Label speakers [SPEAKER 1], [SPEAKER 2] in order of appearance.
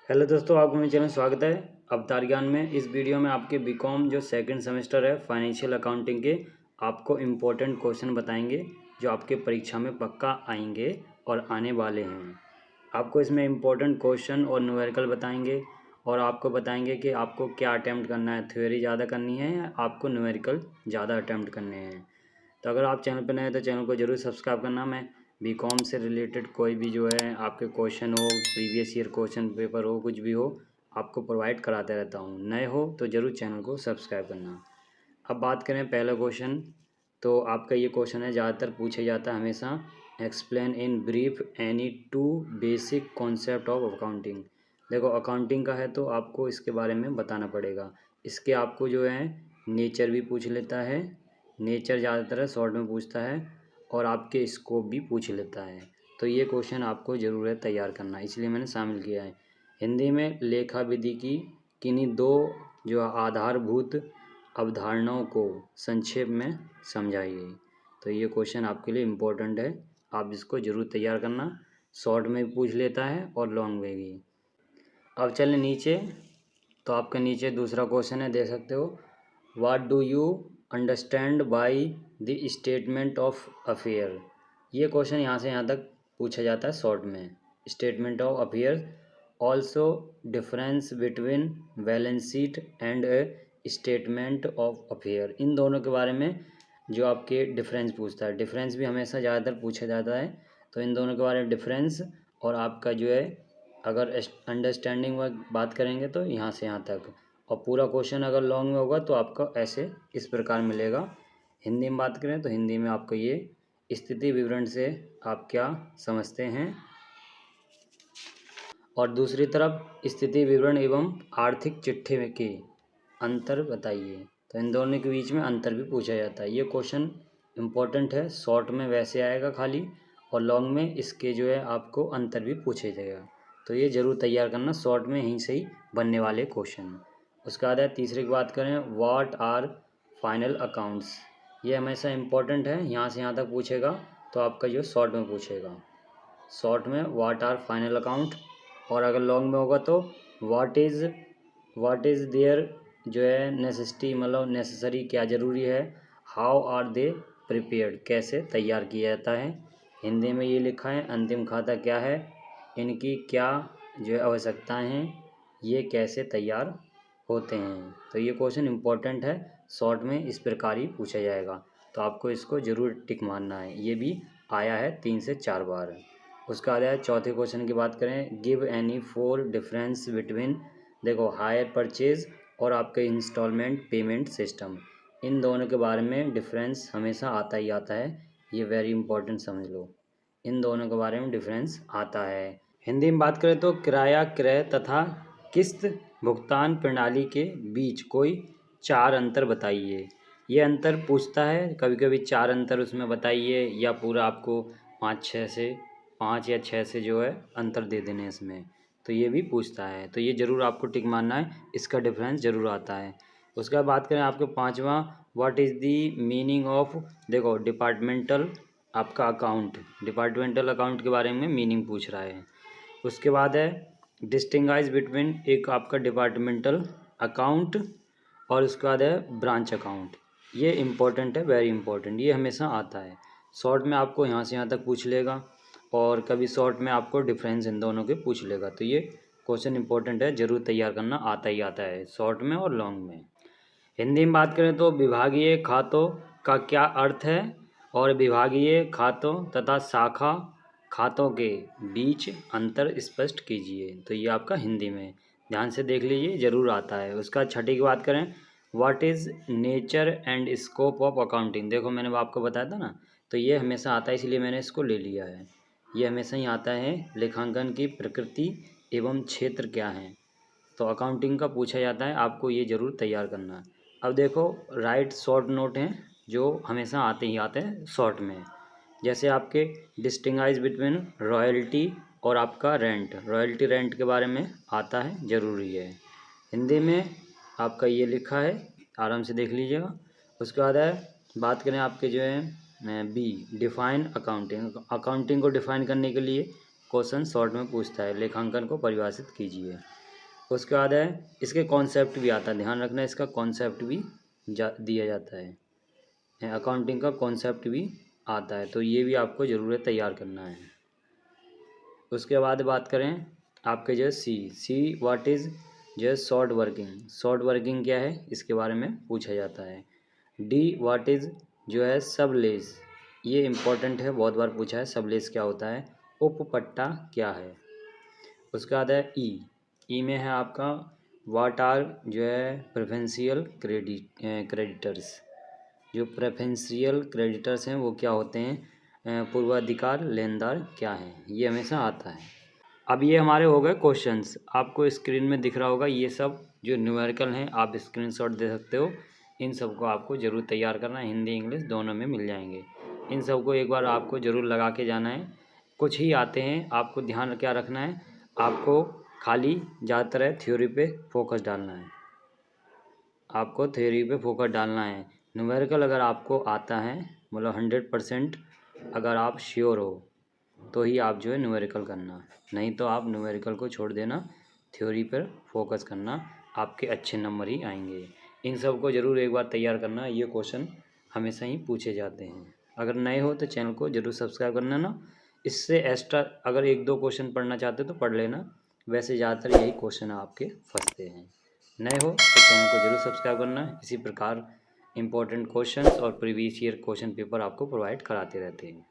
[SPEAKER 1] Hello दोस्तों, आपको मेरे चैनल स्वागत है अवतार ज्ञान में। इस वीडियो में आपके बीकॉम जो सेकंड सेमेस्टर है फाइनेंशियल अकाउंटिंग के आपको इम्पोर्टेंट क्वेश्चन बताएंगे जो आपके परीक्षा में पक्का आएंगे और आने वाले हैं। आपको इसमें इम्पोर्टेंट क्वेश्चन और न्यूमेरिकल बताएंगे और आपको बताएंगे कि आपको क्या अटैम्प्ट करना है, थ्योरी ज़्यादा करनी है या आपको न्यूमेरिकल ज़्यादा अटैम्प्ट करने हैं। तो अगर आप चैनल पर नए हैं तो चैनल को ज़रूर सब्सक्राइब करना। मैं बीकॉम से रिलेटेड कोई भी जो है आपके क्वेश्चन हो, प्रीवियस ईयर क्वेश्चन पेपर हो, कुछ भी हो, आपको प्रोवाइड कराते रहता हूँ। नए हो तो ज़रूर चैनल को सब्सक्राइब करना। अब बात करें पहला क्वेश्चन, तो आपका ये क्वेश्चन है, ज़्यादातर पूछा जाता है हमेशा, explain in brief any two basic concept of accounting. देखो अकाउंटिंग का है तो आपको इसके बारे में बताना पड़ेगा। इसके आपको जो है नेचर भी पूछ लेता है, नेचर ज़्यादातर शॉर्ट में पूछता है, और आपके स्कोप भी पूछ लेता है। तो ये क्वेश्चन आपको ज़रूर है तैयार करना, इसलिए मैंने शामिल किया है। हिंदी में लेखा विधि की किन्हीं दो जो आधारभूत अवधारणाओं को संक्षेप में समझाइए। तो ये क्वेश्चन आपके लिए इम्पोर्टेंट है, आप इसको ज़रूर तैयार करना। शॉर्ट में भी पूछ लेता है और लॉन्ग में भी। अब चलें नीचे, तो आपके नीचे दूसरा क्वेश्चन है, देख सकते हो, what do you understand by the statement of affair. ये क्वेश्चन यहाँ से यहाँ तक पूछा जाता है शॉर्ट में। Statement of affair, also difference between balance sheet and a statement of affair. इन दोनों के बारे में जो आपके डिफरेंस पूछता है, डिफरेंस भी हमेशा ज़्यादातर पूछा जाता है। तो इन दोनों के बारे में डिफरेंस, और आपका जो है अगर अंडरस्टैंडिंग में बात करेंगे तो यहाँ से यहाँ तक। और पूरा क्वेश्चन अगर लॉन्ग में होगा तो आपका ऐसे इस प्रकार मिलेगा। हिंदी में बात करें तो हिंदी में आपको ये स्थिति विवरण से आप क्या समझते हैं, और दूसरी तरफ स्थिति विवरण एवं आर्थिक चिट्ठे में के अंतर बताइए। तो इन दोनों के बीच में अंतर भी पूछा जाता है। ये क्वेश्चन इम्पोर्टेंट है, शॉर्ट में वैसे आएगा खाली, और लॉन्ग में इसके जो है आपको अंतर भी पूछा जाएगा। तो ये ज़रूर तैयार करना, शॉर्ट में यहीं से ही बनने वाले क्वेश्चन। उसके बाद है तीसरे की बात करें, व्हाट आर फाइनल अकाउंट्स। ये हमेशा इम्पोर्टेंट है, यहाँ से यहाँ तक पूछेगा तो आपका जो शॉर्ट में पूछेगा। शॉर्ट में व्हाट आर फाइनल अकाउंट, और अगर लॉन्ग में होगा तो व्हाट इज़ देयर जो है नेसेसिटी, मतलब नेसेसरी क्या ज़रूरी है, हाउ आर दे प्रिपेयर्ड कैसे तैयार किया जाता है। हिंदी में ये लिखा है, अंतिम खाता क्या है, इनकी क्या जो है आवश्यकताएँ हैं, ये कैसे तैयार होते हैं। तो ये क्वेश्चन इम्पोर्टेंट है, शॉर्ट में इस प्रकार ही पूछा जाएगा। तो आपको इसको ज़रूर टिक मारना है, ये भी आया है 3 से 4 बार। उसका आया है चौथे क्वेश्चन की बात करें, give any four difference between, देखो हायर परचेज और आपके इंस्टॉलमेंट पेमेंट सिस्टम। इन दोनों के बारे में डिफरेंस हमेशा आता ही आता है, ये वेरी इंपॉर्टेंट समझ लो। इन दोनों के बारे में डिफरेंस आता है। हिंदी में बात करें तो किराया क्रय तथा किस्त भुगतान प्रणाली के बीच कोई 4 अंतर बताइए। ये अंतर पूछता है, कभी कभी 4 अंतर उसमें बताइए, या पूरा आपको 5 या 6 से जो है अंतर दे देने इसमें। तो ये भी पूछता है, तो ये ज़रूर आपको टिक मारना है, इसका डिफरेंस ज़रूर आता है। उसके बाद बात करें आपके पाँचवा, what is the meaning of, देखो डिपार्टमेंटल आपका अकाउंट, डिपार्टमेंटल अकाउंट के बारे में मीनिंग पूछ रहा है। उसके बाद है डिस्टिंगाइज बिटवीन, एक आपका डिपार्टमेंटल अकाउंट और उसके बाद है ब्रांच अकाउंट। ये इम्पोर्टेंट है, वेरी इंपॉर्टेंट, ये हमेशा आता है। शॉर्ट में आपको यहाँ से यहाँ तक पूछ लेगा, और कभी शॉर्ट में आपको डिफरेंस इन दोनों के पूछ लेगा। तो ये क्वेश्चन इंपॉर्टेंट है, ज़रूर तैयार करना, आता ही आता है शॉर्ट में और लॉन्ग में। हिंदी में बात करें तो विभागीय खातों का क्या अर्थ है, और विभागीय खातों तथा शाखा खातों के बीच अंतर स्पष्ट कीजिए। तो ये आपका हिंदी में ध्यान से देख लीजिए, ज़रूर आता है। उसका छठी की बात करें, what is nature and scope of accounting. देखो मैंने आपको बताया था ना, तो ये हमेशा आता है, इसलिए मैंने इसको ले लिया है। ये हमेशा ही आता है, लेखांकन की प्रकृति एवं क्षेत्र क्या है। तो अकाउंटिंग का पूछा जाता है, आपको ये ज़रूर तैयार करना है। अब देखो राइट शॉर्ट नोट हैं जो हमेशा आते ही आते हैं शॉर्ट में, जैसे आपके डिस्टिंगाइज बिटवीन रॉयल्टी और आपका रेंट, रॉयल्टी रेंट के बारे में आता है, ज़रूरी है। हिंदी में आपका ये लिखा है, आराम से देख लीजिएगा। उसके बाद है बात करें आपके जो है बी, डिफाइन अकाउंटिंग। अकाउंटिंग को डिफाइन करने के लिए क्वेश्चन शॉर्ट में पूछता है, लेखांकन को परिभाषित कीजिए। उसके बाद है इसके कॉन्सेप्ट भी आता है, ध्यान रखना इसका कॉन्सेप्ट भी दिया जाता है, अकाउंटिंग का कॉन्सेप्ट भी आता है, तो ये भी आपको ज़रूर तैयार करना है। उसके बाद बात करें आपके जो सी व्हाट इज़ जो शॉर्ट वर्किंग क्या है इसके बारे में पूछा जाता है। डी व्हाट इज़ जो है सबलेस, ये इम्पोर्टेंट है, बहुत बार पूछा है, सबलेस क्या होता है। उपपट्टा क्या है। उसके बाद है ई में है आपका व्हाट आर जो है प्रेफरेंशियल क्रेडिटर्स, जो प्रेफरेंशियल क्रेडिटर्स हैं वो क्या होते हैं, पूर्वाधिकार लेनदार क्या हैं, ये हमेशा आता है। अब ये हमारे हो गए क्वेश्चंस, आपको स्क्रीन में दिख रहा होगा ये सब जो न्यूमेरिकल हैं, आप स्क्रीनशॉट दे सकते हो। इन सब को आपको ज़रूर तैयार करना है, हिंदी इंग्लिश दोनों में मिल जाएंगे। इन सब को एक बार आपको ज़रूर लगा के जाना है। कुछ ही आते हैं, आपको ध्यान क्या रखना है, आपको खाली ज़्यादातर है थ्योरी पे फोकस डालना है, आपको थ्योरी पे फोकस डालना है। न्यूमेरिकल अगर आपको आता है मतलब 100% अगर आप श्योर हो तो ही आप जो है न्यूमेरिकल करना, नहीं तो आप न्यूमेरिकल को छोड़ देना, थ्योरी पर फोकस करना, आपके अच्छे नंबर ही आएंगे। इन सब को ज़रूर एक बार तैयार करना, ये क्वेश्चन हमेशा ही पूछे जाते हैं। अगर नए हो तो चैनल को ज़रूर सब्सक्राइब करना ना, इससे एक्स्ट्रा अगर 1-2 क्वेश्चन पढ़ना चाहते हो तो पढ़ लेना, वैसे ज़्यादातर यही क्वेश्चन आपके फंसते हैं। नए हो तो चैनल को ज़रूर सब्सक्राइब करना, इसी प्रकार इंपॉर्टेंट क्वेश्चंस और प्रीवियस ईयर क्वेश्चन पेपर आपको प्रोवाइड कराते रहते हैं।